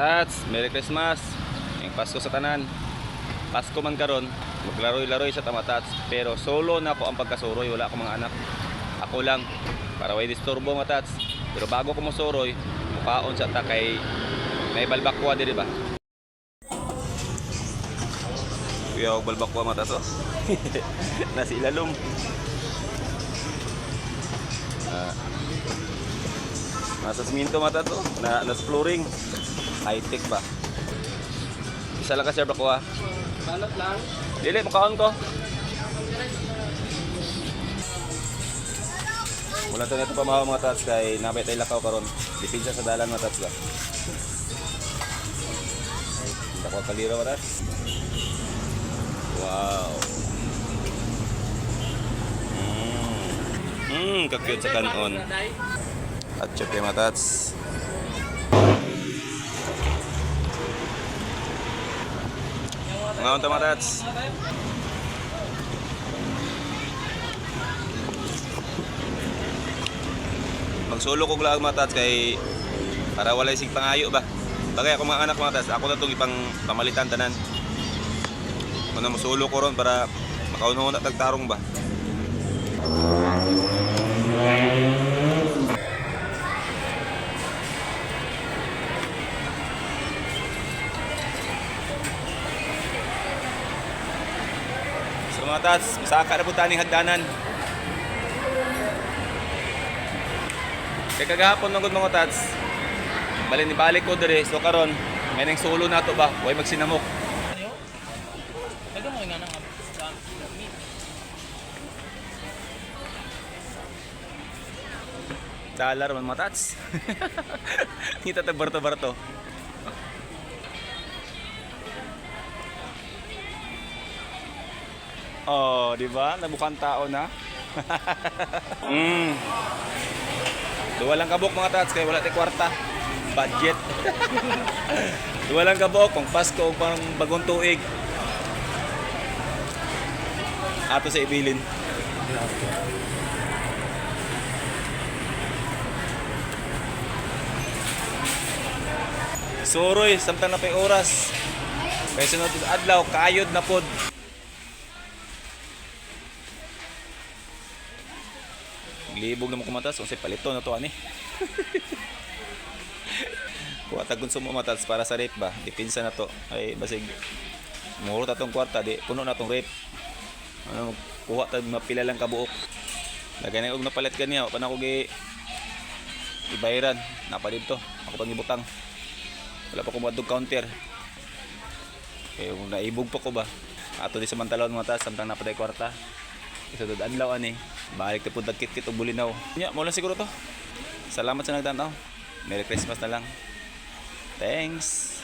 Tats, Merry Christmas. Yung Pasko sa tanan. Pasko man karon, maglaroy-laroy sa tamatats. Pero solo na ako ang pagkasuroy, wala akong mga anak. Ako lang, para way disturbo mga tats. Pero bago ko masuroy, mukaon sa ta kay may balbakwa di ba? Kuya, balbakwa mga tats oh. Nasa ilalom. Nasa siminto mga tats oh. Nasa flooring. High-tech ba? Isa lang ka sir bako ha? Balot lang. Dili, makaon ko. Wala to nito pamahaw mga tats kay nabay tayo lakaw karon. Dipinsa sa dalan mga tats ba? Hindi ko kalira mga tats. Wow. Kakute sa kanon. At check mga tats. Ngayon mga tats. Magsulo ko lang mga tats kay para walay sig pangayo ba. Bagay ako mga anak mga tats, ako na itong ipang pamalitan tanan. Kung na masulo ko ron para makaunahon na tagtarong ba. So mga tats, saka na po taning hagdanan. Kaya kagahapon ng mga tats, balik ko dire. So karon, may nang solo na to ba? Huwag magsinamok. Taga mo nga nang Dollar man mga tats. Kita tagbarto-barto. Oh, di ba? Nabukan tao na. Duwa lang kabok mga tats kay wala tay kwarta. Budget. Duwa lang kabok pang Pasko o pang bagong tuig. Ato sa ibilin. Suroy, samtang na pay oras. Kay sunod adlaw kaayod na pod. Libog na mo kumatas, unsay palito na to ani. Kuha ta konsumo matas para sa rape ba? Dipinsa na to. Ay basig muro ta tong kwarta di puno na tong rape. Ano kuha ta mapila lang kabuok. Lagay na og napalit kaniya, pa na ko gi ibayaran na pa dito. Ako pang ibutang. Wala pa ko madug counter. Kaya kung naibog pa ko ba? Ato di sa mantalon mga tas samtang napaday kwarta. Isa dod adlaw ani. Balik te pud dagkit-kit og bulinaw. Nya mo lang siguro to. Salamat sa nagtanaw. Merry Christmas na lang. Thanks.